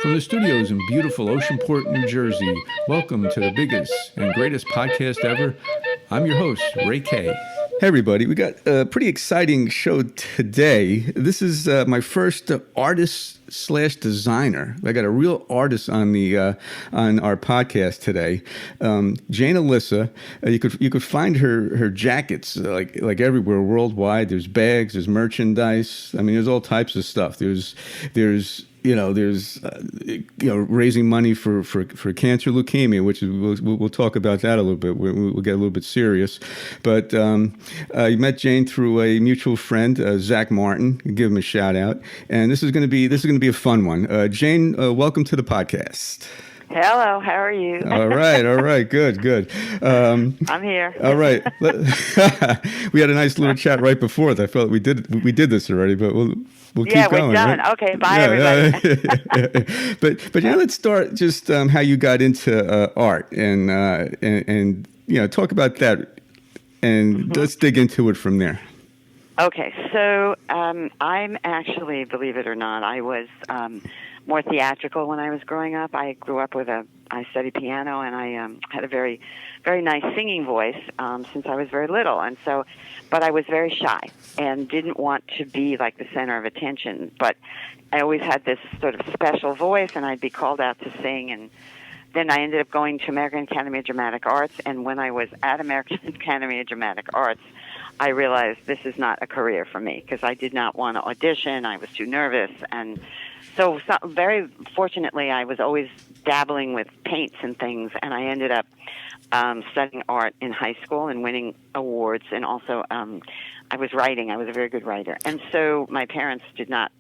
From the studios in beautiful Oceanport, New Jersey, welcome to the biggest and greatest podcast ever. I'm your host, Ray Kay. Hey everybody, we got a pretty exciting show today. This is my first artist/designer. I got a real artist on our podcast today. Jane Elissa. You could find her jackets like everywhere worldwide. There's bags, there's merchandise. I mean, there's all types of stuff. There's raising money for cancer, leukemia, which is, we'll talk about that a little bit. We'll get a little bit serious. But I met Jane through a mutual friend, Zach Martin. Give him a shout out. And this is going to be a fun one. Jane, welcome to the podcast. Hello, how are you? All right, good. I'm here. All right, we had a nice little chat right before that. I felt we did this already, but we'll keep going. Yeah, we're done. Right? Okay, bye everybody. But let's start just how you got into art and talk about that, and let's dig into it from there. Okay, so I'm actually, believe it or not, I was more theatrical when I was growing up. I grew up I studied piano, and I had a very, very nice singing voice since I was very little. And so, but I was very shy and didn't want to be like the center of attention. But I always had this sort of special voice, and I'd be called out to sing. And then I ended up going to American Academy of Dramatic Arts. And when I was at American Academy of Dramatic Arts, I realized this is not a career for me because I did not want to audition. I was too nervous. And so very fortunately, I was always dabbling with paints and things, and I ended up studying art in high school and winning awards. And also, I was writing. I was a very good writer. And so my parents did not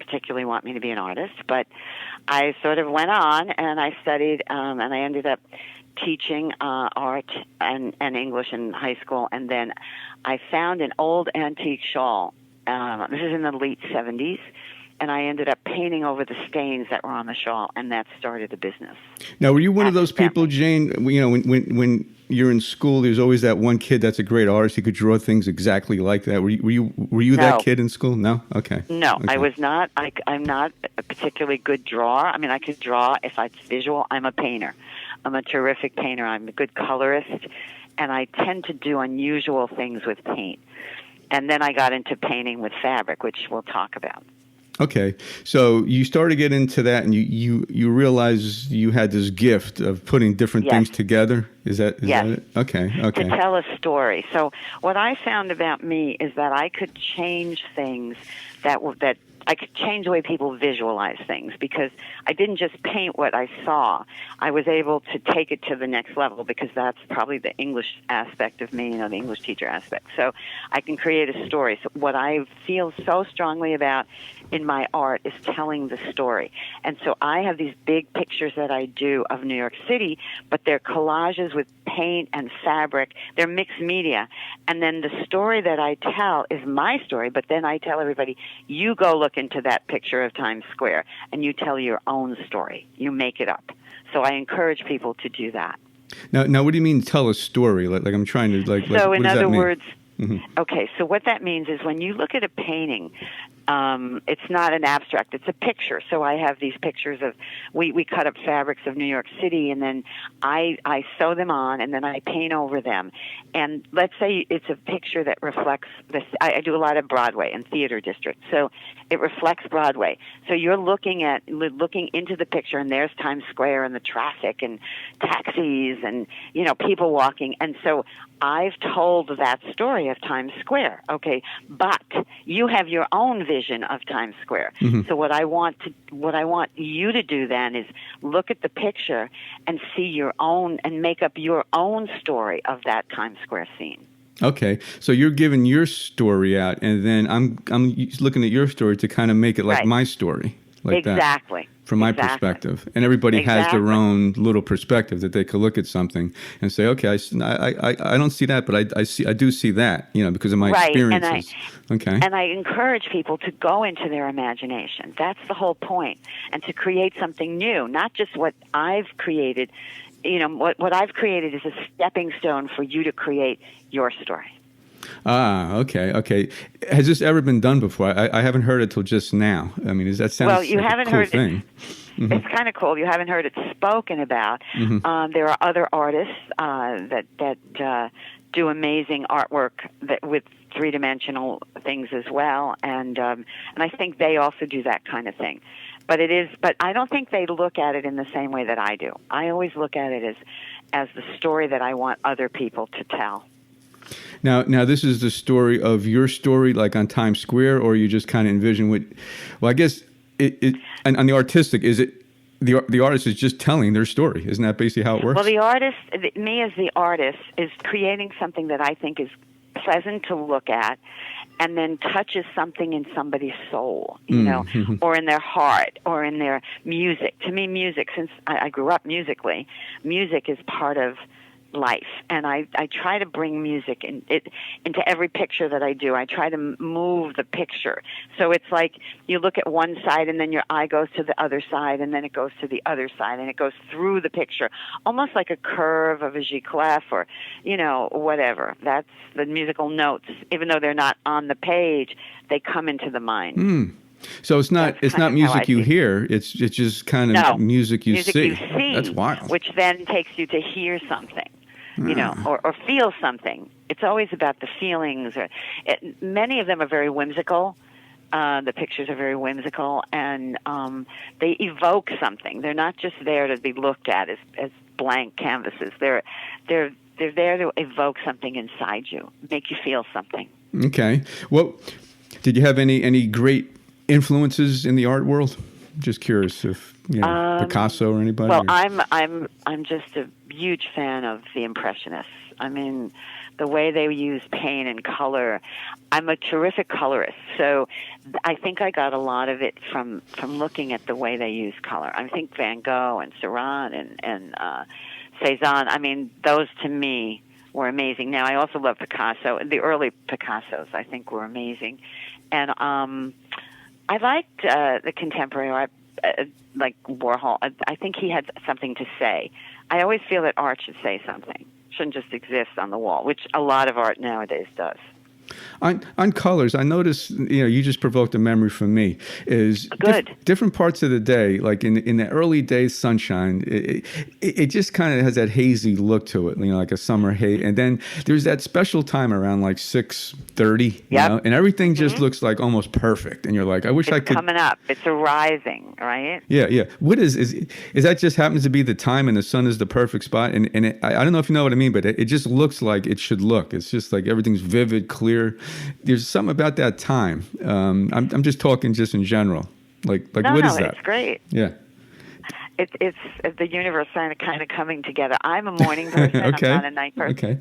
particularly want me to be an artist, but I sort of went on, and I studied, and I ended up teaching art and English in high school. And then I found an old antique shawl. This is in the late 70s. And I ended up painting over the stains that were on the shawl, and that started the business. Now, were you one of those people, Jane? When you're in school, there's always that one kid that's a great artist. He could draw things exactly like that. Were you No. that kid in school? No. Okay. No, okay. I was not. I'm not a particularly good drawer. I mean, I could draw if it's visual. I'm a painter. I'm a terrific painter. I'm a good colorist, and I tend to do unusual things with paint. And then I got into painting with fabric, which we'll talk about. Okay, so you started to get into that, and you realized you had this gift of putting different things together. Is that it? Okay. To tell a story. So what I found about me is that I could change things that I could change the way people visualize things, because I didn't just paint what I saw. I was able to take it to the next level, because that's probably the English aspect of me, the English teacher aspect. So I can create a story. So what I feel so strongly about in my art is telling the story. And so I have these big pictures that I do of New York City, but they're collages with paint and fabric. They're mixed media. And then the story that I tell is my story, but then I tell everybody, you go look into that picture of Times Square and you tell your own story. You make it up. So I encourage people to do that. Now, what do you mean tell a story? Like I'm trying to So in other words, mm-hmm. Okay, so what that means is when you look at a painting, it's not an abstract, it's a picture. So I have these pictures of, we cut up fabrics of New York City, and then I sew them on, and then I paint over them. And let's say it's a picture that reflects this. I do a lot of Broadway and theater districts, so it reflects Broadway. So you're looking into the picture, and there's Times Square and the traffic and taxis and, people walking. And so I've told that story of Times Square, okay, but you have your own vision of Times Square. Mm-hmm. So what I want you to do then is look at the picture and see your own and make up your own story of that Times Square scene. Okay, so you're giving your story out, and then I'm looking at your story to kind of make it like my story, like exactly. that. From my perspective, and everybody has their own little perspective that they could look at something and say, okay, I don't see that, but I do see that, because of my experiences. And I encourage people to go into their imagination. That's the whole point, and to create something new, not just what I've created. What I've created is a stepping stone for you to create your story. Ah, okay, okay. Has this ever been done before? I haven't heard it till just now. I mean, that Well, sounds you like a haven't cool heard it. thing. It's kind of cool. You haven't heard it spoken about. There are other artists that do amazing artwork with three-dimensional things as well, and I think they also do that kind of thing. But I don't think they look at it in the same way that I do. I always look at it as the story that I want other people to tell. Now, this is the story of your story, like on Times Square, or you just kind of envision what? Well, I guess and on the artistic, is it the artist is just telling their story? Isn't that basically how it works? Well, the artist, me as the artist, is creating something that I think is pleasant to look at, and then touches something in somebody's soul, you know, or in their heart, or in their music. To me, music, since I grew up musically, music is part of life, and I try to bring music into every picture that I do. I try to move the picture, so it's like you look at one side and then your eye goes to the other side, and then it goes to the other side, and it goes through the picture, almost like a curve of a G clef, or whatever. That's the musical notes. Even though they're not on the page, they come into the mind. So it's not music you hear. It's just kind of music you music see. You see. That's wild. Which then takes you to hear something, or feel something. It's always about the feelings. Many of them are very whimsical. The pictures are very whimsical, and they evoke something. They're not just there to be looked at as blank canvases. They're there to evoke something inside you, make you feel something. Okay. Well, did you have any great influences in the art world? Just curious if Picasso or anybody. Well, I'm just a huge fan of the Impressionists. I mean, the way they use paint and color. I'm a terrific colorist, so I think I got a lot of it from looking at the way they use color. I think Van Gogh and Seurat and Cezanne. I mean, those to me were amazing. Now, I also love Picasso. The early Picassos, I think, were amazing, and I liked the contemporary art, like Warhol. I think he had something to say. I always feel that art should say something. Shouldn't just exist on the wall, which a lot of art nowadays does. On colors, I noticed, you just provoked a memory for me, is different parts of the day, like in the early days, sunshine, it just kind of has that hazy look to it, like a summer haze. And then there's that special time around like 6:30, and everything just looks like almost perfect. And you're like, I wish I could. It's coming up. It's arising, right? Yeah. What is that just happens to be the time and the sun is the perfect spot? And I don't know if you know what I mean, but it just looks like it should look. It's just like everything's vivid, clear. There's something about that time. I'm just talking just in general. Like what is that? It's great. Yeah. It's the universe kind of coming together. I'm a morning person. Okay. I'm not a night person. Okay.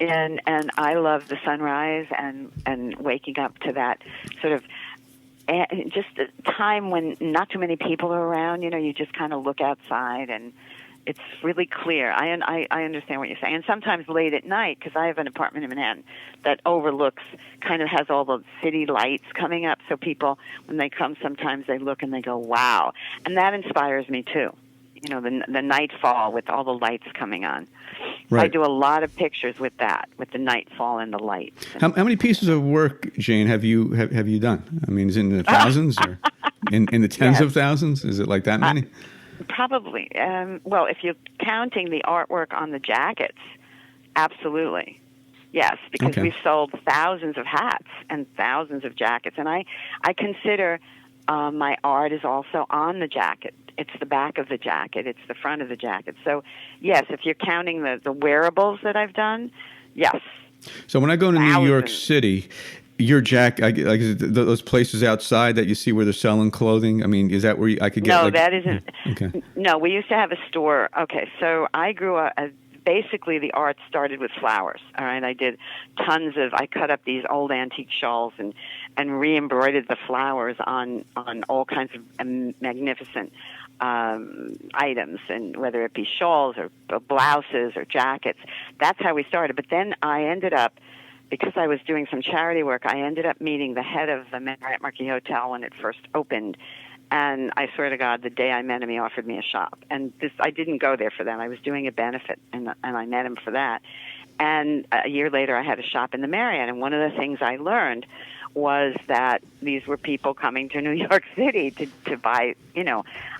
And I love the sunrise and waking up to that sort of just a time when not too many people are around. You just kind of look outside and it's really clear. I understand what you're saying. And sometimes late at night, because I have an apartment in Manhattan that overlooks, kind of has all the city lights coming up. So people, when they come, sometimes they look and they go, wow. And that inspires me too. The nightfall with all the lights coming on. Right. I do a lot of pictures with that, with the nightfall and the lights. How many pieces of work, Jane, have you done? I mean, is it in the thousands or in the tens of thousands? Is it like that many? Probably. Well, if you're counting the artwork on the jackets, absolutely. Yes, because we've sold thousands of hats and thousands of jackets. And I consider my art is also on the jacket. It's the back of the jacket. It's the front of the jacket. So, yes, if you're counting the wearables that I've done, yes. So when I go to New York City, your jacket, like those places outside that you see where they're selling clothing. I mean, is that where I could get? No, that isn't. Okay. No, we used to have a store. Okay, so I grew up. Basically, the art started with flowers. All right, I cut up these old antique shawls and re-embroidered the flowers on all kinds of magnificent items, and whether it be shawls or blouses or jackets. That's how we started. But then I ended up, because I was doing some charity work, I ended up meeting the head of the Marriott Marquis Hotel when it first opened. And I swear to God, the day I met him, he offered me a shop. And I didn't go there for that. I was doing a benefit, and I met him for that. And a year later, I had a shop in the Marriott, and one of the things I learned was that these were people coming to New York City to buy,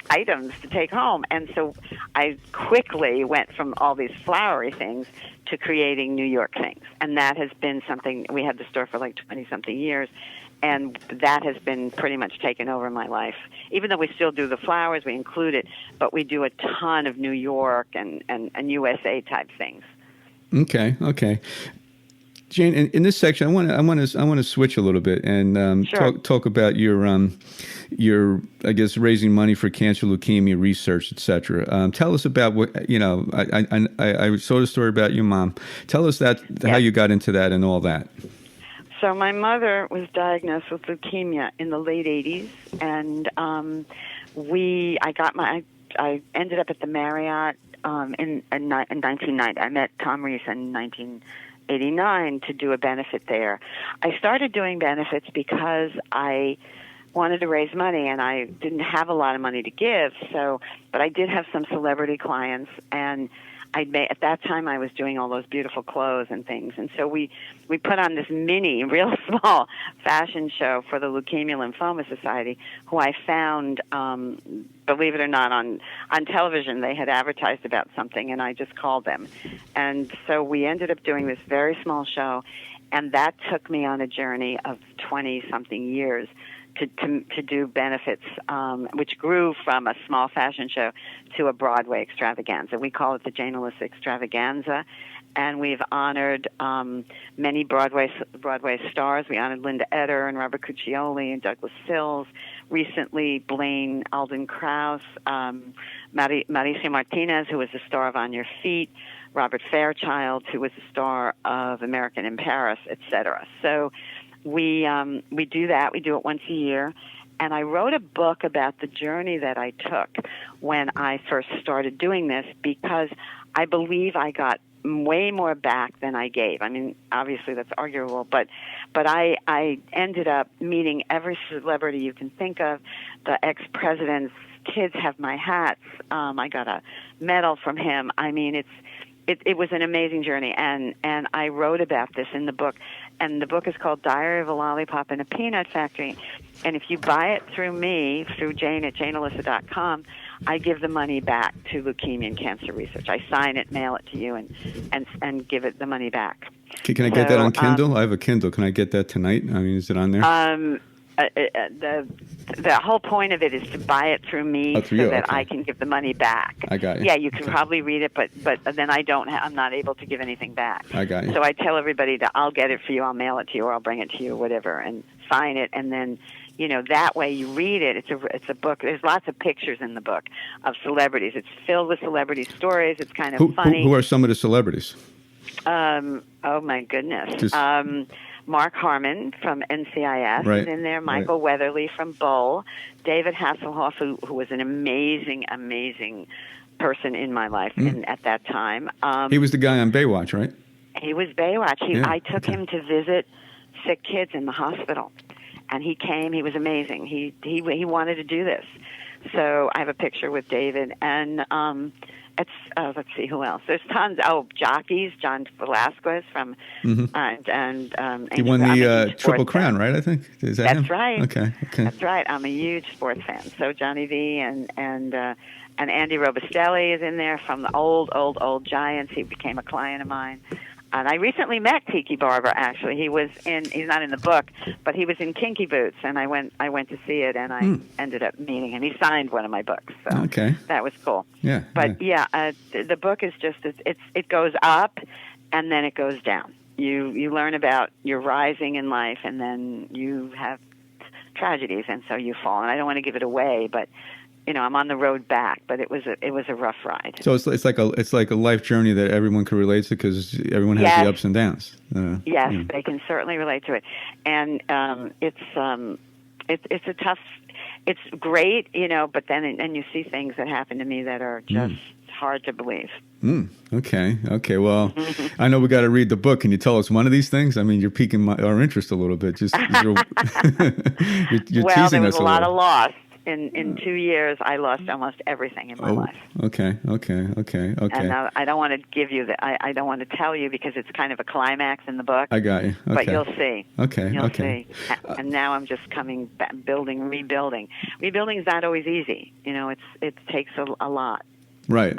items to take home. And so I quickly went from all these flowery things to creating New York things. And that has been something, we had the store for like 20-something years, and that has been pretty much taken over my life. Even though we still do the flowers, we include it, but we do a ton of New York and USA type things. Okay. Jane, in this section, I want to switch a little bit and Sure. talk about your I guess raising money for cancer, leukemia research, etc. Tell us about what I saw the story about your mom. Tell us how you got into that and all that. So my mother was diagnosed with leukemia in the late 80s, and I ended up at the Marriott in 1990. I met Tom Reese in 1989 to do a benefit there. I started doing benefits because I wanted to raise money, and I didn't have a lot of money to give. But I did have some celebrity clients, and at that time I was doing all those beautiful clothes and things. And so we put on this real small fashion show for the Leukemia Lymphoma Society, who I found, believe it or not, on television. They had advertised about something, and I just called them. And so we ended up doing this very small show, and that took me on a journey of 20-something years to do benefits, which grew from a small fashion show to a Broadway extravaganza. We call it the Jane Elissa extravaganza, and we've honored many Broadway stars. We honored Linda Eder and Robert Cuccioli and Douglas Sills. Recently, Blaine Alden Krause, Mauricio Martinez, who was the star of On Your Feet, Robert Fairchild, who was the star of American in Paris, etc. So we do that. We do it once a year. And I wrote a book about the journey that I took when I first started doing this, because I believe I got way more back than I gave. I mean, obviously that's arguable, but I ended up meeting every celebrity you can think of. The ex-president's kids have my hats. I got a medal from him. I mean, it was an amazing journey, and I wrote about this in the book. And the book is called Diary of a Lollipop in a Peanut Factory. And if you buy it through me, through Jane at JaneElissa.com, I give the money back to leukemia and cancer research. I sign it, mail it to you, and give it the money back. Can I get that on Kindle? I have a Kindle. Can I get that tonight? I mean, is it on there? The whole point of it is to buy it through me that I can give the money back. I got you. Yeah, you can probably read it, but then I'm not able to give anything back. I got you. So I tell everybody that I'll get it for you, I'll mail it to you, or I'll bring it to you, or whatever, and sign it, and then that way you read it. It's a book. There's lots of pictures in the book of celebrities. It's filled with celebrity stories. It's kind of funny. Who are some of the celebrities? Oh my goodness. Mark Harmon from NCIS is in there. Michael Weatherly from Bull. David Hasselhoff, who was an amazing, amazing person in my life at that time. He was the guy on Baywatch, right? He was Baywatch. I took him to visit sick kids in the hospital, and he came. He was amazing. He wanted to do this. So I have a picture with David, and let's see who else. There's tons. Jockeys. John Velasquez from he won the Triple Crown, right? I think is that that's him? Right. Okay. That's right. I'm a huge sports fan. So Johnny V and Andy Robustelli is in there from the old Giants. He became a client of mine. And I recently met Tiki Barber. Actually, he's not in the book, but he was in Kinky Boots, and I went to see it, and I ended up meeting him. He signed one of my books, so that was cool. Yeah. But the book is just it goes up, and then it goes down. You learn about your rising in life, and then you have tragedies, and so you fall. And I don't want to give it away, but I'm on the road back, but it was a rough ride. So it's like a life journey that everyone can relate to, because everyone has the ups and downs. Yes, they can certainly relate to it, and it's a tough. It's great, but then and you see things that happen to me that are just hard to believe. Okay. Well, I know we got to read the book. Can you tell us one of these things? I mean, you're piquing our interest a little bit. Just you're well, teasing there was us a lot of loss. In 2 years, I lost almost everything in my life. Okay. And I don't want to give you I don't want to tell you because it's kind of a climax in the book. I got you. Okay. But you'll see. Okay. You'll okay. see. And now I'm just coming back, rebuilding. Rebuilding is not always easy. It takes a lot. Right.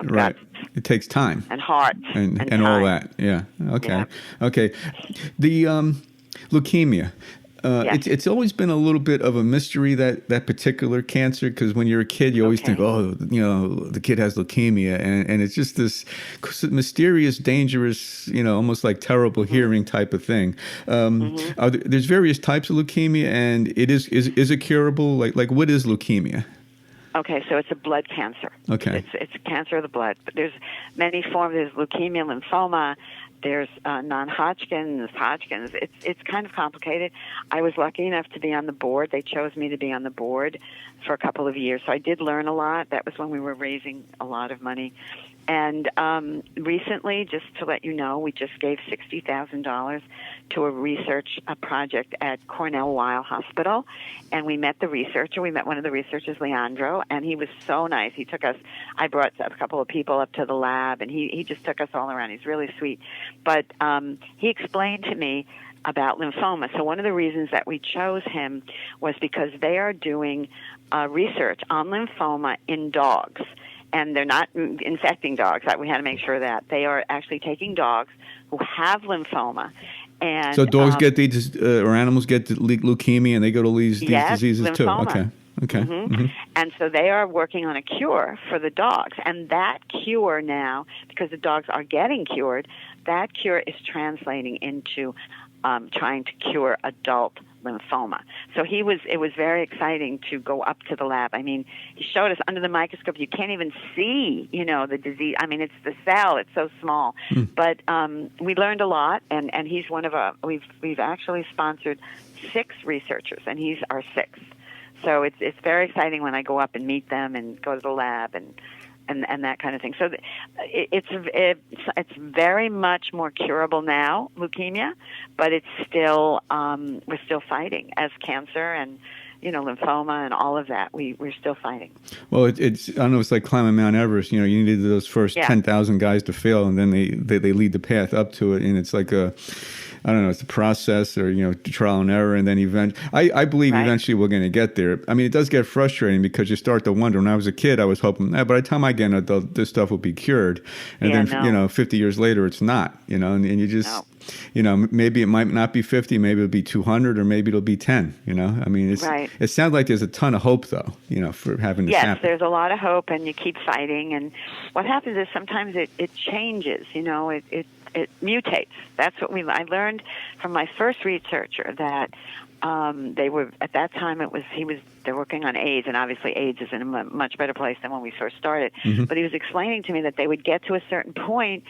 It takes time and heart and time. all that. Yeah. Okay. Yeah. Okay. The leukemia. Yes. It's always been a little bit of a mystery, that particular cancer, because when you're a kid, you always think, the kid has leukemia, and it's just this mysterious, dangerous, almost like terrible hearing type of thing. There's various types of leukemia, and is it curable? Like what is leukemia? Okay, so it's a blood cancer. Okay. It's a cancer of the blood. But there's many forms. There's leukemia, lymphoma. There's non-Hodgkin's, Hodgkin's. It's kind of complicated. I was lucky enough to be on the board. They chose me to be on the board for a couple of years. So I did learn a lot. That was when we were raising a lot of money. And recently, just to let you know, we just gave $60,000 to a project at Cornell Weill Hospital. And we met the researcher. We met one of the researchers, Leandro, and he was so nice. He took us, I brought a couple of people up to the lab, and he just took us all around. He's really sweet. But he explained to me about lymphoma. So one of the reasons that we chose him was because they are doing research on lymphoma in dogs. And they're not infecting dogs. We had to make sure that they are actually taking dogs who have lymphoma. And so dogs get these, or animals get leukemia, and they go to these diseases lymphoma. too. Okay. Mm-hmm. Mm-hmm. And so they are working on a cure for the dogs. And that cure now, because the dogs are getting cured, that cure is translating into trying to cure adult lymphoma. So it was very exciting to go up to the lab. I mean, he showed us under the microscope. You can't even see, the disease. I mean, it's the cell. It's so small. But we learned a lot, and he's one of we've actually sponsored 6 researchers, and he's our 6th. So it's very exciting when I go up and meet them and go to the lab and that kind of thing. So it's very much more curable now, leukemia, but it's still we're still fighting as cancer and lymphoma and all of that. We're still fighting. Well, it's I don't know. It's like climbing Mount Everest. You needed those first 10,000 guys to fail, and then they lead the path up to it, and it's like I don't know, it's a process or, trial and error. And then I believe eventually we're going to get there. I mean, it does get frustrating because you start to wonder. When I was a kid, I was hoping, by the time I get an adult, this stuff will be cured. And then, 50 years later, it's not, and you just, maybe it might not be 50, maybe it'll be 200, or maybe it'll be 10, I mean, it sounds like there's a ton of hope, though, for having this happen. Yes, there's a lot of hope, and you keep fighting. And what happens is sometimes it changes, it mutates. That's what I learned from my first researcher, that they were at that time they're working on AIDS, and obviously AIDS is in a much better place than when we first started. Mm-hmm. But he was explaining to me that they would get to a certain point,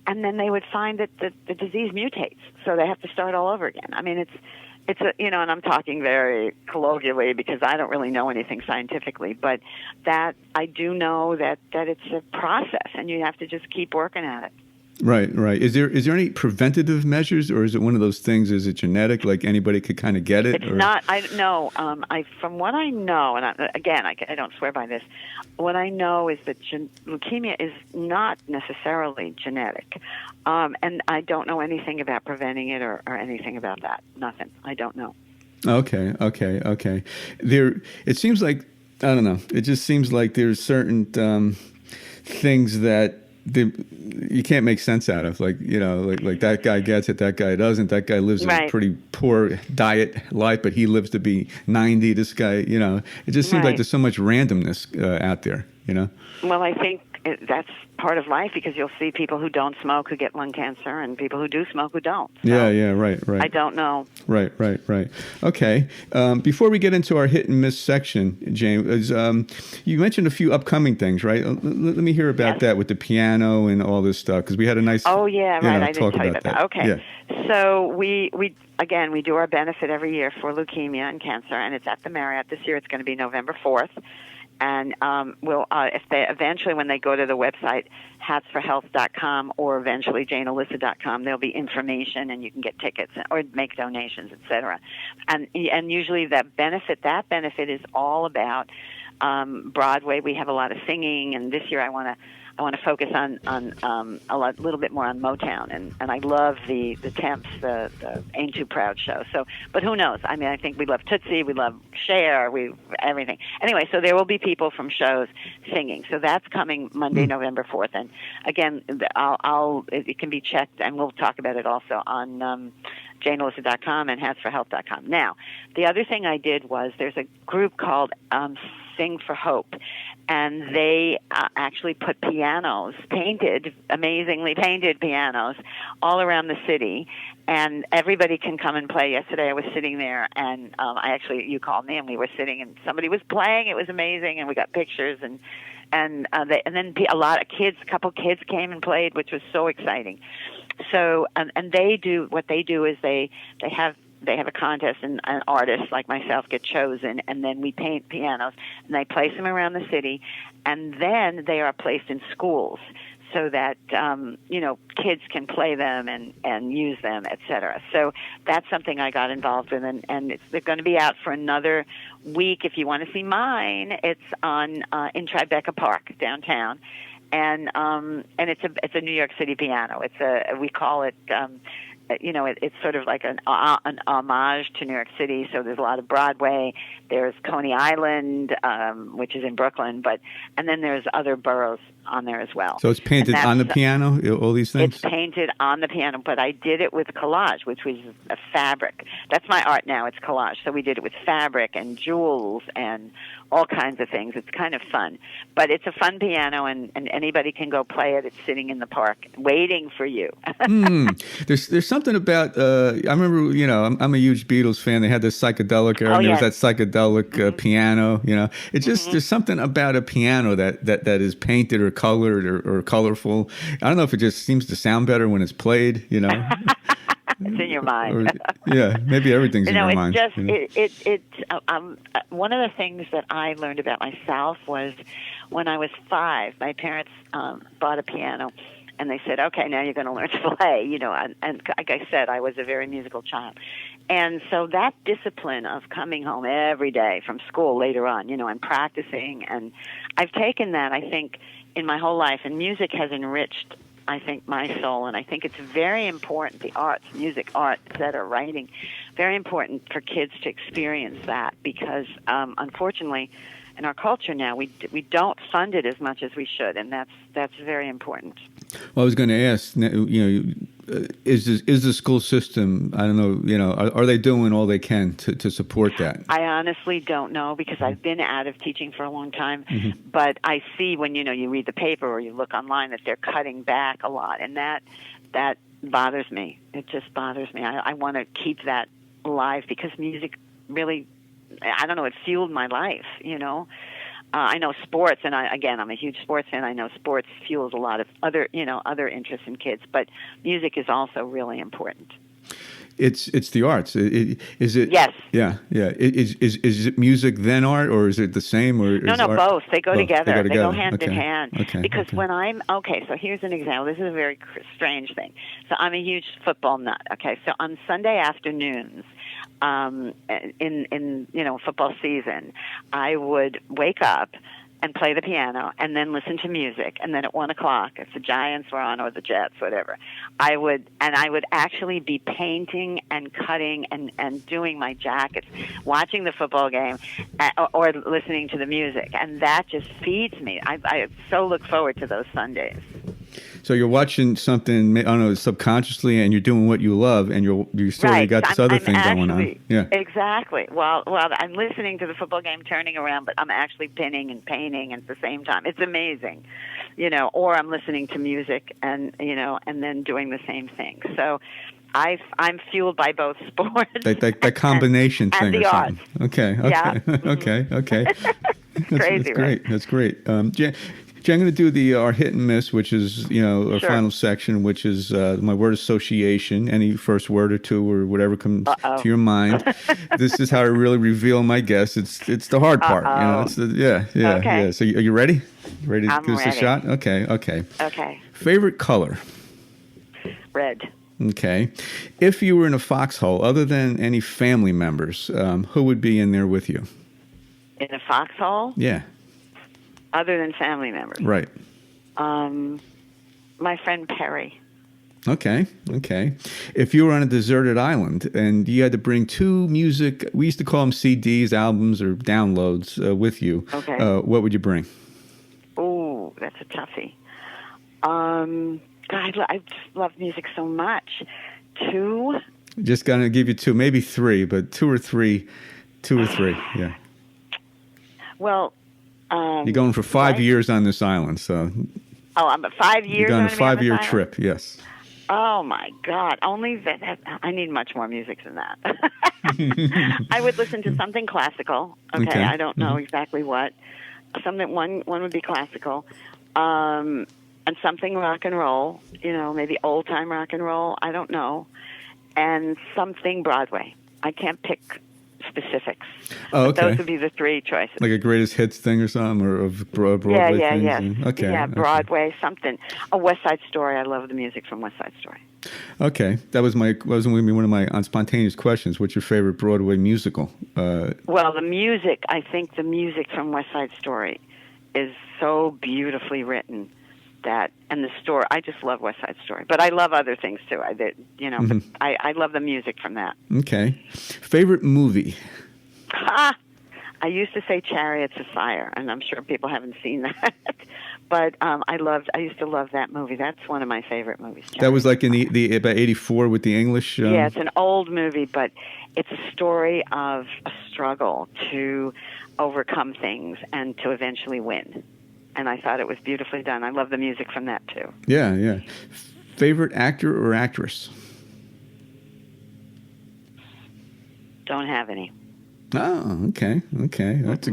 and then they would find that the disease mutates, so they have to start all over again. I mean, it's and I'm talking very colloquially because I don't really know anything scientifically, but that I do know that it's a process, and you have to just keep working at it. Right. Is there any preventative measures, or is it one of those things? Is it genetic? Like anybody could kind of get it? It's not. I know. From what I know, and I don't swear by this. What I know is that leukemia is not necessarily genetic, and I don't know anything about preventing it or anything about that. Nothing. I don't know. Okay. It seems like, I don't know. It just seems like there's certain things that you can't make sense out of, like that guy gets it, that guy doesn't. That guy lives a pretty poor diet life, but he lives to be 90. This guy, it just seems like there's so much randomness out there. Well, I think that's part of life, because you'll see people who don't smoke who get lung cancer, and people who do smoke who don't. So right. I don't know. Right. Okay. Before we get into our hit and miss section, Jane, you mentioned a few upcoming things, right? Let me hear about that with the piano and all this stuff, because we had a nice. Oh yeah, right. I didn't tell you about that. Okay. Yeah. So we do our benefit every year for leukemia and cancer, and it's at the Marriott. This year it's going to be November 4th. And eventually, when they go to the website, hatsforhealth.com, or eventually janeelissa.com, there'll be information, and you can get tickets or make donations, etc. And usually that benefit is all about Broadway, we have a lot of singing, and this year I want to focus on little bit more on Motown, and I love the Temps, the Ain't Too Proud show. So, but who knows? I mean, I think we love Tootsie, we love Cher, we everything. Anyway, so there will be people from shows singing. So that's coming Monday, November 4th, and again, it can be checked, and we'll talk about it also on JaneElissa.com and HatsForHealth.com. Now, the other thing I did was there's a group called Sing for Hope, and they actually put pianos, amazingly painted pianos, all around the city, and everybody can come and play. Yesterday I was sitting there, and you called me, and we were sitting, and somebody was playing. It was amazing, and we got pictures, and then a couple kids came and played, which was so exciting. So, and what they do is they have a contest, and artists like myself get chosen, and then we paint pianos, and they place them around the city, and then they are placed in schools so that kids can play them and use them, etc. So that's something I got involved with, and they're going to be out for another week. If you want to see mine, it's on in Tribeca Park downtown, and it's a New York City piano. We call it. It's sort of like an homage to New York City. So there's a lot of Broadway. There's Coney Island, which is in Brooklyn, and then there's other boroughs on there as well. So it's painted on the piano, all these things? It's painted on the piano, but I did it with collage, which was a fabric. That's my art now. It's collage. So we did it with fabric and jewels and all kinds of things. It's kind of fun. But it's a fun piano, and anybody can go play it. It's sitting in the park waiting for you. There's something about, I remember, I'm a huge Beatles fan. They had this psychedelic era, and there was that psychedelic piano, It's just, there's something about a piano that is painted or colored or colorful. I don't know if it just seems to sound better when it's played, It's in your mind. Maybe everything's in your mind. One of the things that I learned about myself was when I was 5, my parents bought a piano, and they said, okay, now you're going to learn to play, and like I said, I was a very musical child. And so that discipline of coming home every day from school later on, and practicing, and I've taken that, I think, in my whole life, and music has enriched, I think, my soul, and I think it's very important, the arts, music, art, etc., writing, very important for kids to experience that, because unfortunately, in our culture now, we don't fund it as much as we should, and that's very important. Well, I was going to ask, is the school system, I don't know, are they doing all they can to support that? I honestly don't know, because I've been out of teaching for a long time, but I see when, you read the paper or you look online that they're cutting back a lot, and that bothers me. It just bothers me. I want to keep that alive, because music really, I don't know, it fueled my life, I know sports, and I'm a huge sports fan. I know sports fuels a lot of other interests in kids, but music is also really important. It's the arts. Is it? Yes. Yeah. Is it music then art, or is it the same? Or no, both. They go together. They go hand in Okay. hand. Okay. Because when so here's an example. This is a very strange thing. So I'm a huge football nut. Okay, so on Sunday afternoons, in football season, I would wake up and play the piano, and then listen to music, and then at 1:00, if the Giants were on or the Jets, whatever, I would actually be painting and cutting and doing my jackets, watching the football game, or listening to the music, and that just feeds me. I so look forward to those Sundays. So you're watching something, I don't know, subconsciously, and you're doing what you love, and you still got this other thing going on. Yeah, exactly. Well, I'm listening to the football game, turning around, but I'm actually pinning and painting at the same time. It's amazing, Or I'm listening to music, and and then doing the same thing. So I'm fueled by both sports. That combination and thing, the or arts. something. Okay. Yeah. Okay. Crazy, right? That's great. Jay, I'm going to do our hit and miss, which is, our Sure. final section, which is my word association, any first word or two or whatever comes to your mind. This is how I really reveal my guess. It's the hard part. Okay. Yeah. So are you ready? Ready to I'm give this a ready. shot? Okay. Okay. Favorite color? Red. Okay. If you were in a foxhole, other than any family members, who would be in there with you? In a foxhole, Yeah. other than family members. Right. My friend Perry. Okay. If you were on a deserted island and you had to bring two music, we used to call them CDs, albums, or downloads with you. Okay. What would you bring? Oh, that's a toughie. God, I just love music so much. Two? Just gonna give you two, maybe three, but two or three. Yeah. Well, you're going for 5 years on this island, so. Oh, I'm 5 years. You're going on a to be on this 5-year island? trip. Yes. Oh my God! Only that I need much more music than that. I would listen to something classical. Okay. I don't know exactly what. Something one would be classical, and something rock and roll. Maybe old time rock and roll. I don't know, and something Broadway. I can't pick specifics. Oh, okay. But those would be the three choices. Like a greatest hits thing or something, or of Broadway things? Yeah. Okay. Yeah, Broadway, something. A West Side Story. I love the music from West Side Story. Okay. That was one of my spontaneous questions. What's your favorite Broadway musical? Well, the music, I think the music from West Side Story is so beautifully written and the story, I just love West Side Story. But I love other things too. But I love the music from that. Okay. Favorite movie? I used to say Chariots of Fire, and I'm sure people haven't seen that. But I used to love that movie. That's one of my favorite movies. That was like in the about 84 with the English. Yeah, it's an old movie, but it's a story of a struggle to overcome things and to eventually win. And I thought it was beautifully done. I love the music from that too. Yeah. Favorite actor or actress? Don't have any. Oh, okay. That's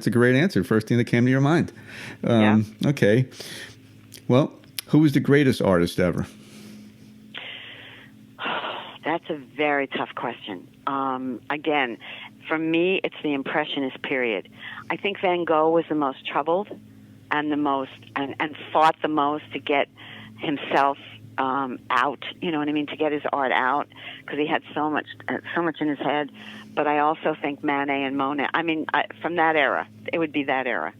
a great answer. First thing that came to your mind. Yeah. Okay. Well, who was the greatest artist ever? That's a very tough question. Again, for me, it's the Impressionist period. I think Van Gogh was the most troubled and the most and fought the most to get himself out. You know what I mean? To get his art out because he had so much in his head. But I also think Manet and Monet. I mean, from that era, it would be that era.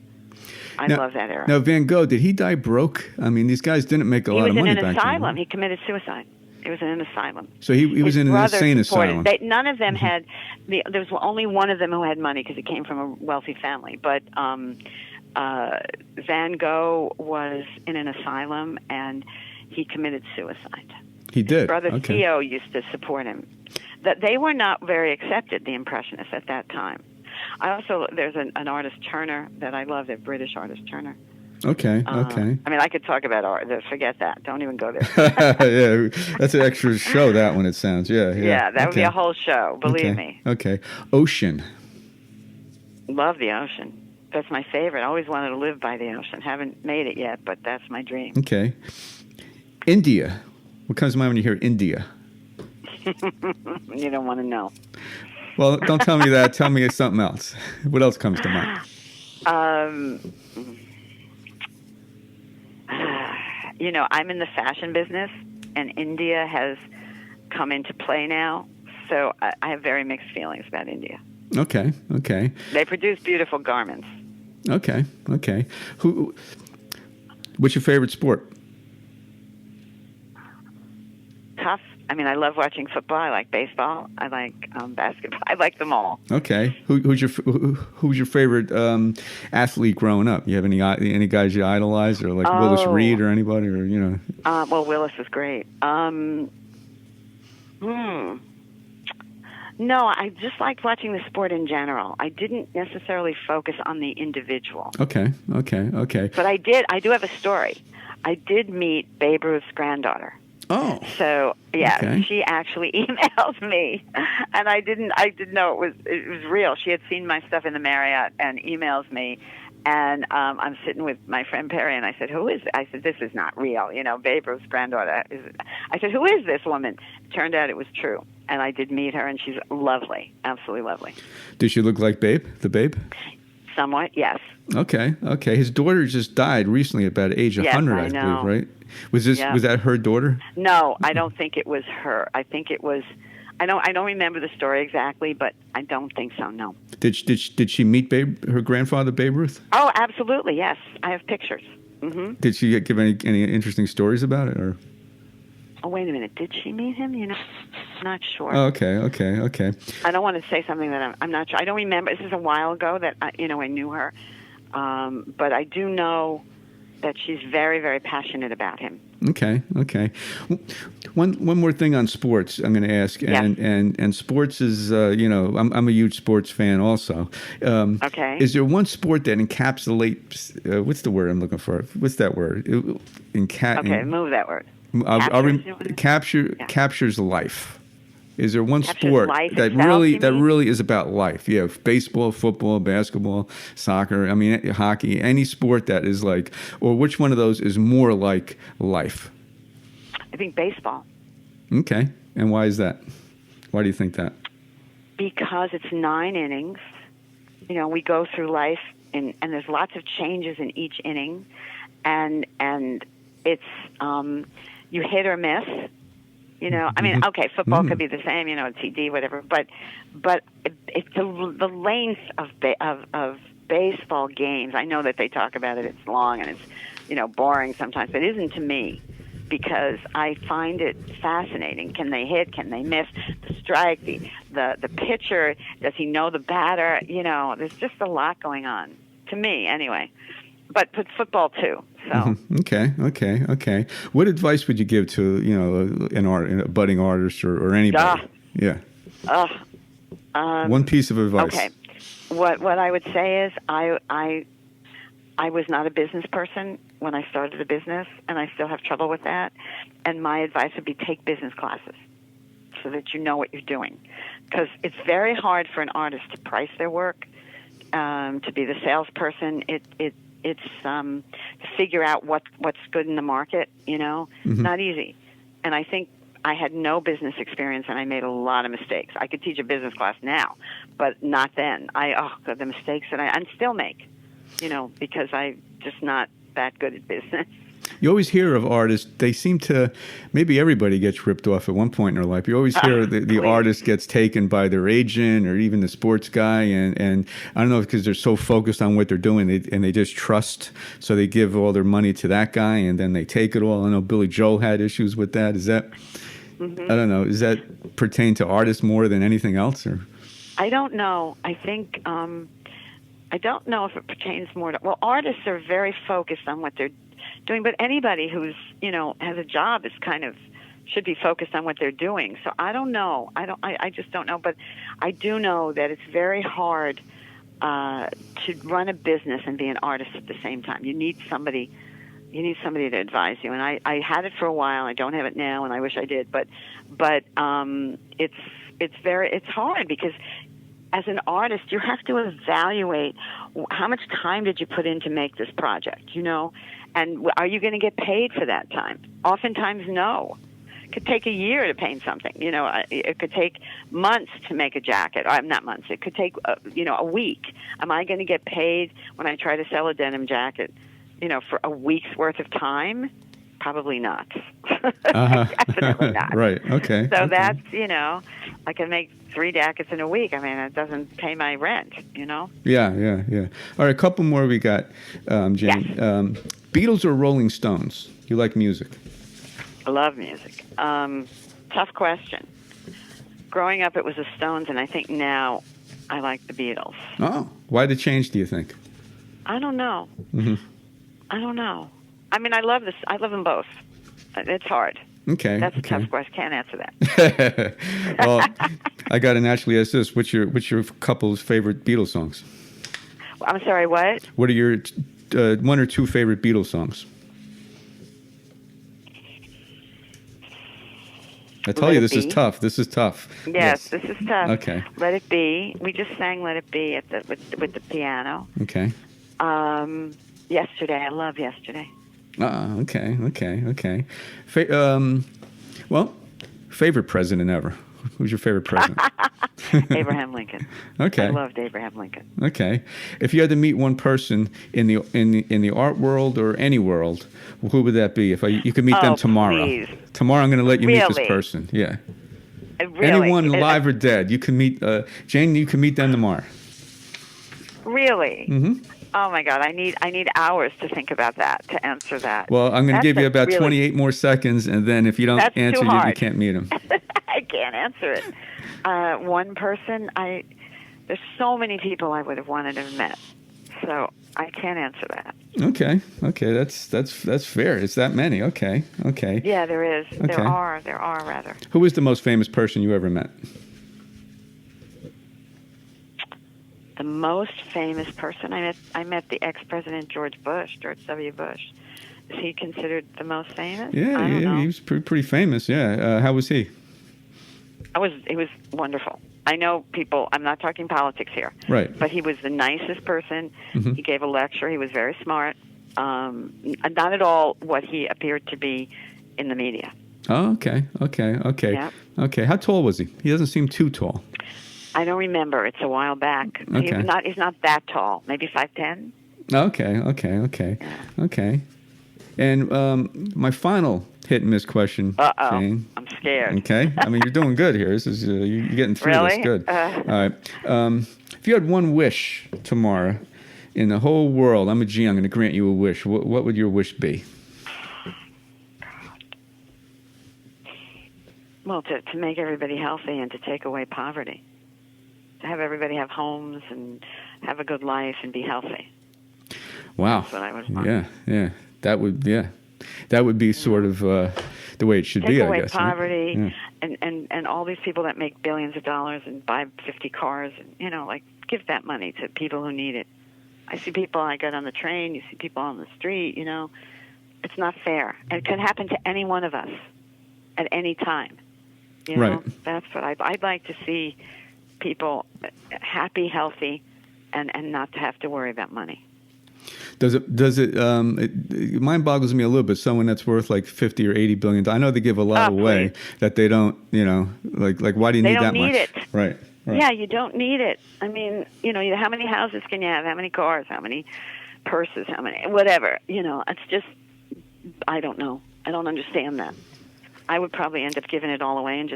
I love that era. Now, Van Gogh, did he die broke? I mean, these guys didn't make a lot of money back then. He was in an asylum. He committed suicide. He was in an asylum. So he was in an insane asylum. None of them had. There was only one of them who had money because he came from a wealthy family. But Van Gogh was in an asylum and he committed suicide. He did. His brother Theo used to support him. That they were not very accepted, the Impressionists, at that time. There's an artist, Turner, that I love, the British artist, Turner. Okay. I mean, I could talk about art. Forget that. Don't even go there. Yeah, that's an extra show, that one, it sounds. Yeah. Yeah, that would be a whole show, believe me. Okay. Ocean. Love the ocean. That's my favorite. I always wanted to live by the ocean. Haven't made it yet, but that's my dream. Okay. India. What comes to mind when you hear India? You don't want to know. Well, don't tell me that. Tell me something else. What else comes to mind? I'm in the fashion business, and India has come into play now. So I have very mixed feelings about India. Okay. They produce beautiful garments. Okay. What's your favorite sport? Tough. I mean, I love watching football. I like baseball. I like basketball. I like them all. Okay. Who's your favorite athlete growing up? You have any guys you idolize, or like Willis Reed or anybody, or Well, Willis is great. No, I just liked watching the sport in general. I didn't necessarily focus on the individual. Okay. But I do have a story. I did meet Babe Ruth's granddaughter. Oh. So she actually emailed me, and I didn't know it was real. She had seen my stuff in the Marriott and emails me, and I'm sitting with my friend Perry, and I said, "Who is?" I said, "This is not real." Babe Ruth's granddaughter. I said, "Who is this woman?" Turned out it was true, and I did meet her, and she's lovely, absolutely lovely. Did she look like Babe? The Babe? Somewhat, yes. Okay. His daughter just died recently, about age 100, I believe, right? Was that her daughter? No, I don't think it was her. I think it was I don't remember the story exactly, but I don't think so. No. Did she meet her grandfather Babe Ruth? Oh, absolutely. Yes, I have pictures. Did she give any interesting stories about it, or? Oh, wait a minute. Did she meet him? I'm not sure. Oh, okay. I don't want to say something that I'm not sure. I don't remember. This is a while ago that I knew her, but I do know that she's very, very passionate about him. Okay. One more thing on sports I'm going to ask, and sports is I'm a huge sports fan also. Okay. Is there one sport that encapsulates? What's the word I'm looking for? What's that word? Okay, move that word. Captures life. Is there one Captures sport life that itself, really is about life? Yeah, baseball, football, basketball, soccer. I mean, hockey. Any sport that is like, or which one of those is more like life? I think baseball. Okay, and why is that? Why do you think that? Because it's 9 innings. We go through life, and there's lots of changes in each inning, and it's you hit or miss. I mean, okay, football could be the same, TD, whatever, but it's the length of baseball games. I know that they talk about it; it's long and it's boring sometimes. But it isn't to me, because I find it fascinating. Can they hit? Can they miss? The strike, the pitcher, does he know the batter? There's just a lot going on to me, anyway. But football too. So. Okay. What advice would you give to a budding artist or anybody? One piece of advice. Okay. What I would say is I was not a business person when I started the business, and I still have trouble with that. And my advice would be take business classes so that you know what you're doing, because it's very hard for an artist to price their work, to be the salesperson. It's to figure out what's good in the market, not easy. And I think I had no business experience, and I made a lot of mistakes. I could teach a business class now, but not then. The mistakes that I still make, because I'm just not that good at business. You always hear of artists, they seem to, maybe everybody gets ripped off at one point in their life. You always hear the artist gets taken by their agent or even the sports guy. And I don't know, because they're so focused on what they're doing and they just trust. So they give all their money to that guy and then they take it all. I know Billy Joel had issues with that. Is that, I don't know, does that pertain to artists more than anything else? Or? I don't know. I think, I don't know if it pertains more to, artists are very focused on what they're doing, but anybody who's has a job is should be focused on what they're doing. So I don't know. I just don't know. But I do know that it's very hard to run a business and be an artist at the same time. You need somebody to advise you. And I had it for a while. I don't have it now, and I wish I did. But it's hard, because as an artist, you have to evaluate how much time did you put in to make this project, and are you going to get paid for that time? Oftentimes, no. It could take a year to paint something. It could take months to make a jacket. Not months. It could take, a week. Am I going to get paid when I try to sell a denim jacket, for a week's worth of time? Probably not. Definitely not. Right. Okay. So that's, I can make 3 jackets in a week. I mean, it doesn't pay my rent, Yeah. All right, a couple more we got, Jane. Yes. Beatles or Rolling Stones? You like music? I love music. Tough question. Growing up, it was the Stones, and I think now I like the Beatles. Oh, why the change, do you think? I don't know. Mm-hmm. I don't know. I mean, I love this. I love them both. It's hard. Okay. That's a tough question. Can't answer that. Well, I got to naturally ask this. What's your couple's favorite Beatles songs? I'm sorry, what? What are your 1 or 2 favorite Beatles songs? I tell you, this is tough. This is tough. Yes, this is tough. Okay. Let It Be. We just sang Let It Be with the piano. Okay. Yesterday. I love Yesterday. Okay. Favorite president ever? Who's your favorite president? Abraham Lincoln. Okay. I loved Abraham Lincoln. Okay. If you had to meet one person in the art world or any world, who would that be? You could meet them tomorrow. Please. Tomorrow, I'm going to let you meet this person. Yeah. Really? Anyone alive or dead. You can meet Jane. You can meet them tomorrow. Really? Mm-hmm. Oh my God! I need hours to think about that, to answer that. Well, I'm going to That's give you a about really- 28 more seconds, and then if you don't That's too answer, you hard. can't meet them. I can't answer it. One person, there's so many people I would have wanted to have met, so I can't answer that. Okay, that's fair. It's that many. Okay. Yeah, there is. Okay. There are rather. Who was the most famous person you ever met? The most famous person I met the ex-president George W. Bush. Is he considered the most famous? Yeah, I don't know. He was pretty famous. Yeah. How was he? He was wonderful. I know people. I'm not talking politics here. Right. But he was the nicest person. Mm-hmm. He gave a lecture. He was very smart. Not at all what he appeared to be in the media. Oh, okay. Yeah. Okay. How tall was he? He doesn't seem too tall. I don't remember. It's a while back. Okay. He's not that tall. Maybe 5'10". Okay. And my final hit and miss question, Jane. I'm scared. Okay. I mean, you're doing good here. This is you're getting through Really? this good. All right. If you had one wish tomorrow in the whole world, I'm going to grant you a wish. What would your wish be? Well, to make everybody healthy and to take away poverty. To have everybody have homes and have a good life and be healthy. Wow. That's what I would want. Yeah. That would be sort of the way it should be, I guess. Take away poverty, right? and all these people that make billions of dollars and buy 50 cars, and give that money to people who need it. I see people. I get on the train. You see people on the street. It's not fair, and it can happen to any one of us at any time. Right. That's what I'd like to see. People happy, healthy, and not to have to worry about money. Does it mind boggles me a little bit, someone that's worth like 50 or 80 billion. I know they give a lot away that they don't, like why do you need that much? They don't need it. Right. Yeah, you don't need it. I mean, how many houses can you have? How many cars? How many purses? How many, whatever, it's just, I don't know. I don't understand that. I would probably end up giving it all away and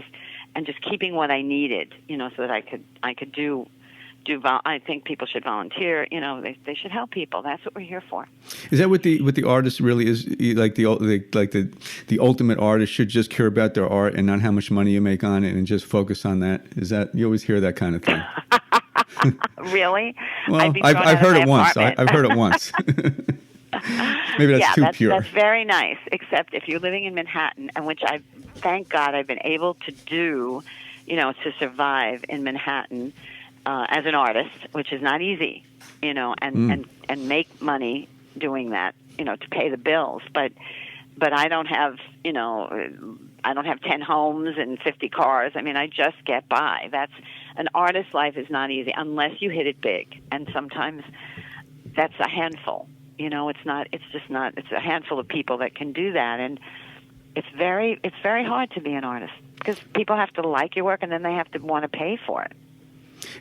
just keeping what I needed, so that I could do. I think people should volunteer. They should help people. That's what we're here for. Is that what the artist really is? Like the ultimate artist should just care about their art and not how much money you make on it, and just focus on that. Is that, you always hear that kind of thing? Really? Well, I've heard it once. I've heard it once. Maybe that's too pure. That's very nice. Except if you're living in Manhattan, and which thank God I've been able to do, to survive in Manhattan as an artist, which is not easy, and make money doing that, to pay the bills. But I don't have, I don't have 10 homes and 50 cars. I mean, I just get by. An artist's life is not easy unless you hit it big, and sometimes that's a handful. It's a handful of people that can do that, and it's very hard to be an artist because people have to like your work, and then they have to want to pay for it.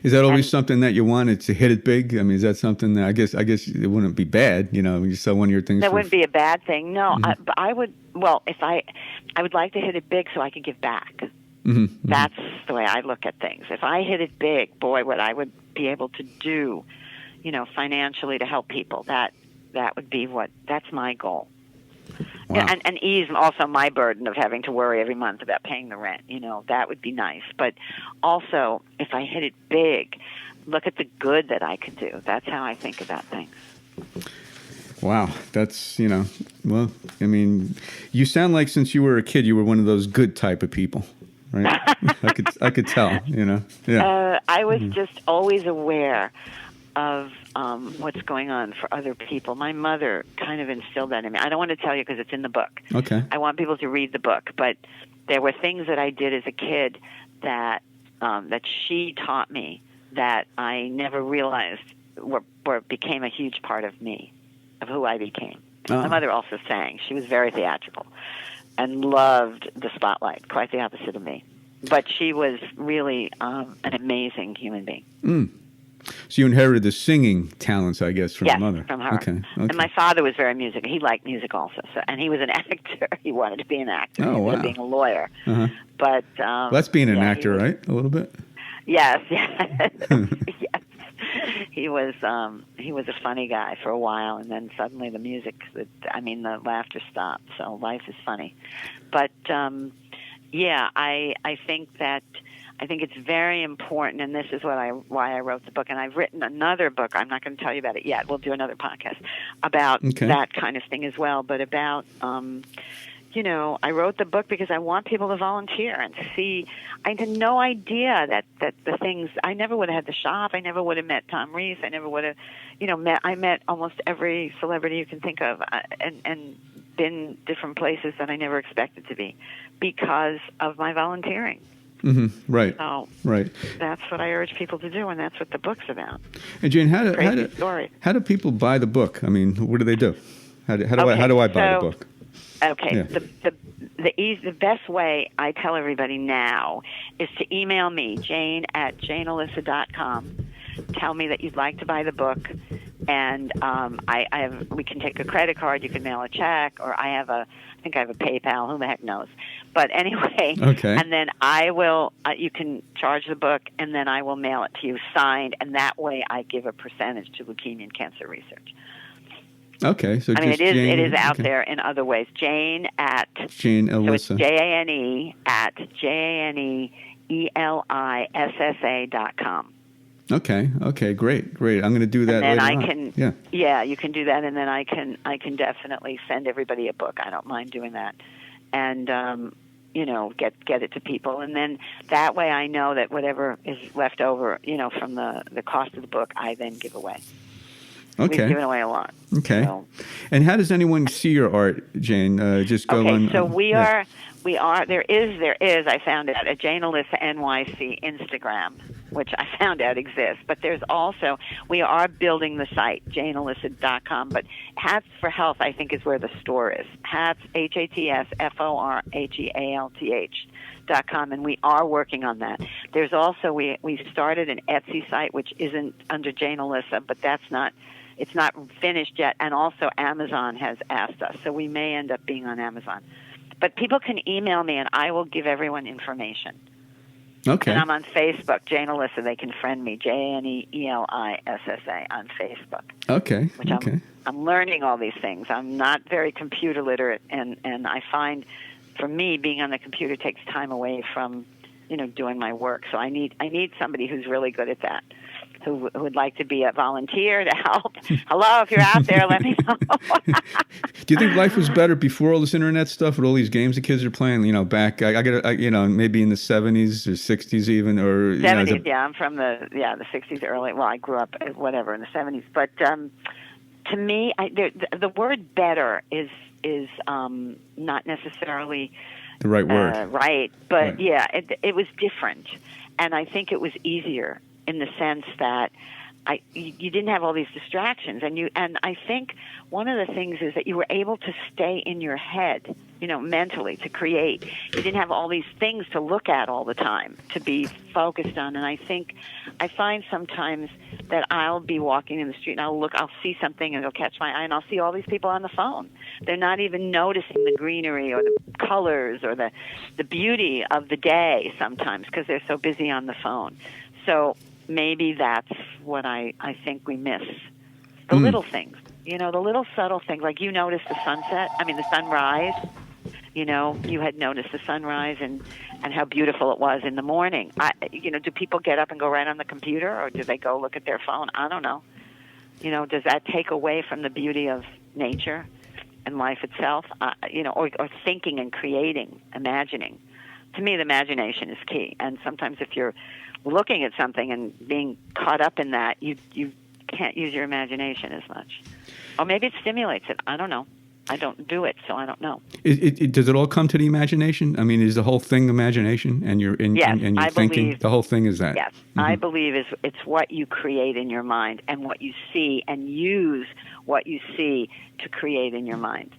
Is that always something that you wanted, to hit it big? I mean, is that something that I guess it wouldn't be bad, when you sell one of your things? That wouldn't be a bad thing. No, but I would. Well, if I would like to hit it big so I could give back. Mm-hmm. That's the way I look at things. If I hit it big, boy, what I would be able to do, financially to help people. That would be that's my goal. Wow. And ease also my burden of having to worry every month about paying the rent. That would be nice. But also, if I hit it big, look at the good that I could do. That's how I think about things. Wow. That's, well, I mean, you sound like since you were a kid, you were one of those good type of people, right? I could tell, Yeah. I was just always aware of what's going on for other people. My mother kind of instilled that in me. I don't want to tell you because it's in the book. Okay. I want people to read the book, but there were things that I did as a kid that she taught me that I never realized became a huge part of me, of who I became. My mother also sang. She was very theatrical and loved the spotlight, quite the opposite of me. But she was really an amazing human being. So you inherited the singing talents, I guess, from Yes, your mother. from her. Okay. And my father was very musical. He liked music also, and he was an actor. He wanted to be an actor Oh, instead of wow. being a lawyer. Uh-huh. But Well, that's being an actor, right? A little bit. Yes, yes, yes. He was a funny guy for a while, and then suddenly the laughter stopped. So life is funny, but I think it's very important, and this is why I wrote the book. And I've written another book. I'm not going to tell you about it yet. We'll do another podcast about that kind of thing as well. But about, I wrote the book because I want people to volunteer and to see. I had no idea that the things. I never would have had the shop. I never would have met Tom Reese. I never would have, I met almost every celebrity you can think of, and been different places that I never expected to be because of my volunteering. Mm-hmm. Right. So right. That's what I urge people to do, and that's what the book's about. And Jane, how do people buy the book? I mean, what do they do? How do I buy the book? Okay. Yeah. The best way I tell everybody now is to email me, Jane@JaneElissa.com. Tell me that you'd like to buy the book, and we can take a credit card. You can mail a check, or I think I have a PayPal. Who the heck knows? But anyway, okay. And then I will. You can charge the book, and then I will mail it to you signed, and that way I give a percentage to leukemia and cancer research. Okay, so it is out there in other ways. Jane Elissa. So it's JANE at JaneElissa.com. Okay, great. I'm going to do that. And then later on. You can do that, and then I can definitely send everybody a book. I don't mind doing that, and get it to people, and then that way I know that whatever is left over, from the cost of the book, I then give away. Okay. We've given away a lot. Okay. So. And how does anyone see your art, Jane? Just go on. Okay, so we are. There is. I found out at Jane Elissa NYC Instagram, which I found out exists. But there's also, we are building the site, JaneElissa.com. But Hats for Health, I think, is where the store is. Hats, HATSFORHEALTH.com, and we are working on that. There's also, we started an Etsy site, which isn't under Jane Elissa, but it's not finished yet, and also Amazon has asked us, so we may end up being on Amazon. But people can email me, and I will give everyone information. Okay. And I'm on Facebook, Jane Elissa. They can friend me, JaneElissa on Facebook. Okay. I'm learning all these things. I'm not very computer literate, and I find, for me, being on the computer takes time away from, doing my work. So I need somebody who's really good at that, who would like to be a volunteer to help. Hello, if you're out there, let me know. Do you think life was better before all this internet stuff with all these games the kids are playing? Back, maybe in the 70s or 60s even, or 70s. I'm from the 60s early. Well, I grew up in the 70s. But to me, the word "better" is not necessarily the right word. Right, but right. It was different, and I think it was easier in the sense that you didn't have all these distractions, and I think one of the things is that you were able to stay in your head, mentally, to create. You didn't have all these things to look at all the time to be focused on. And I find sometimes that I'll be walking in the street and I'll see something and it'll catch my eye, and I'll see all these people on the phone. They're not even noticing the greenery or the colors or the beauty of the day sometimes because they're so busy on the phone. So maybe that's what I think we miss. The little things, the little subtle things. Like you noticed the sunrise. You had noticed the sunrise and how beautiful it was in the morning. Do people get up and go right on the computer, or do they go look at their phone? I don't know. Does that take away from the beauty of nature and life itself? Or thinking and creating, imagining. To me, the imagination is key. And sometimes if you're looking at something and being caught up in that, you can't use your imagination as much. Or maybe it stimulates it. I don't know. I don't do it, so I don't know. Does it all come to the imagination? I mean, is the whole thing imagination? And you're thinking? Believe, the whole thing is that? Yes. Mm-hmm. I believe it's what you create in your mind and what you see, and use what you see to create in your mind.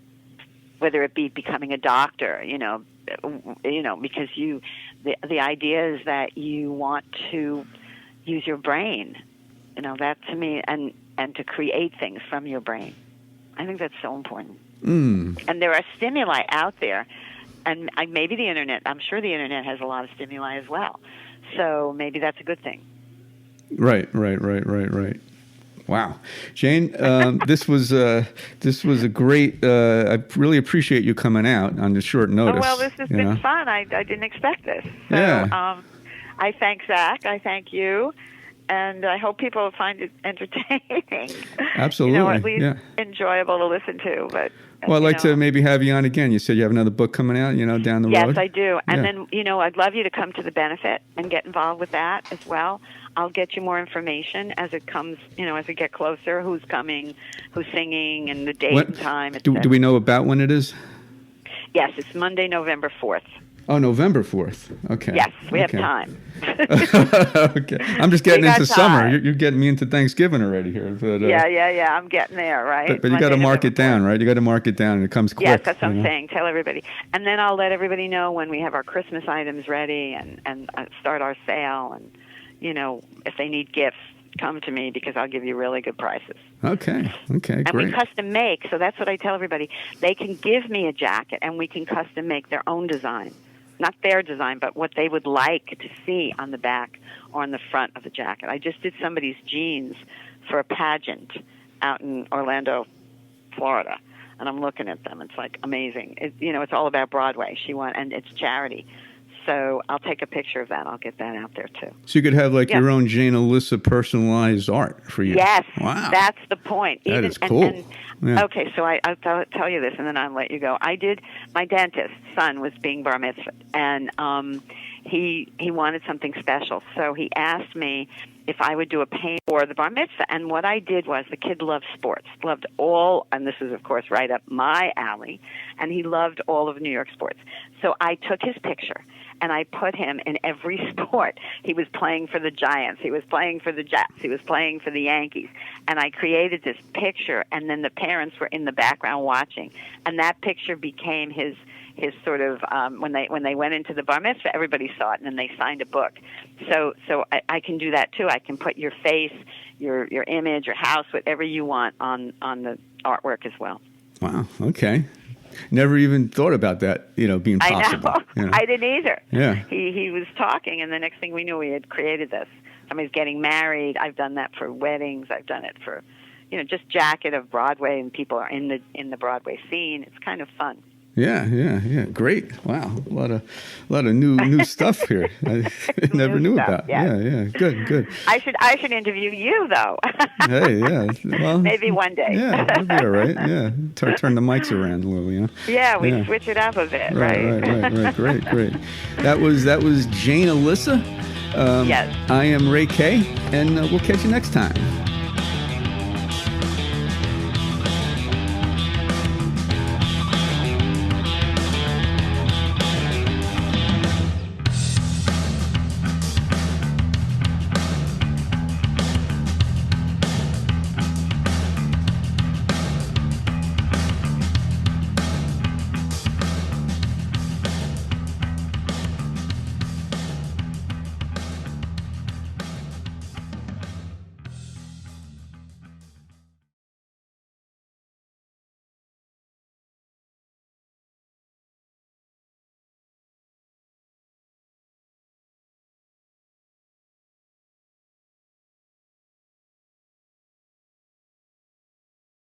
Whether it be becoming a doctor, because the idea is that you want to use your brain That to me, and to create things from your brain. I think that's so important. And there are stimuli out there, and maybe the internet. I'm sure the internet has a lot of stimuli as well. So maybe that's a good thing. Right. Wow, Jane, this was a great. I really appreciate you coming out on the short notice. Oh, well, this has been fun. I didn't expect this. So, yeah. I thank Zach. I thank you. And I hope people find it entertaining. Absolutely. At least enjoyable to listen to. But well, I'd like to maybe have you on again. You said you have another book coming out, down the road. Yes, I do. And then, I'd love you to come to the benefit and get involved with that as well. I'll get you more information as it comes, as we get closer, who's coming, who's singing, and the date and time. Do we know about when it is? Yes, it's Monday, November 4th. Oh, November 4th. Okay. Yes, we have time. Okay. I'm just getting into summer. You're getting me into Thanksgiving already here. But, yeah. I'm getting there, right? But you got to mark it down, right? You got to mark it down, and it comes quick. Yes, that's what I'm saying. Tell everybody. And then I'll let everybody know when we have our Christmas items ready and start our sale. And, if they need gifts, come to me because I'll give you really good prices. Okay, and great. we custom make, so that's what I tell everybody. They can give me a jacket, and we can custom make their own design. Not their design, but what they would like to see on the back or on the front of the jacket. I just did somebody's jeans for a pageant out in Orlando, Florida, and I'm looking at them. It's like amazing. It's all about Broadway. And it's charity. So I'll take a picture of that. I'll get that out there too. So you could have your own Jane Elissa personalized art for you. Yes, wow, that's the point. That is cool. Okay, so I'll tell you this, and then I'll let you go. My dentist's son was being bar mitzvah, and he wanted something special, so he asked me if I would do a paint for the bar mitzvah. And what I did was, the kid loved sports, and this is, of course, right up my alley, and he loved all of New York sports. So I took his picture, and I put him in every sport. He was playing for the Giants. He was playing for the Jets. He was playing for the Yankees. And I created this picture, and then the parents were in the background watching. And that picture became his sort of, when they went into the bar mitzvah, everybody saw it, and then they signed a book. So I can do that too. I can put your face, your image, your house, whatever you want on the artwork as well. Wow. Okay. Never even thought about that, being possible. I know. I didn't either. Yeah. He was talking, and the next thing we knew, we had created this. Somebody's getting married. I've done that for weddings. I've done it for, just jacket of Broadway, and people are in the Broadway scene. It's kind of fun. Yeah. Great. Wow. A lot of new stuff here. I never knew about. Yeah. Good. I should interview you though. Hey, yeah. Well, maybe one day. Yeah, that'd be all right. Yeah. Turn the mics around a little, Yeah, we switch it up a bit, right. Great. That was Jane Elissa. Yes. I am Ray Kay, and we'll catch you next time.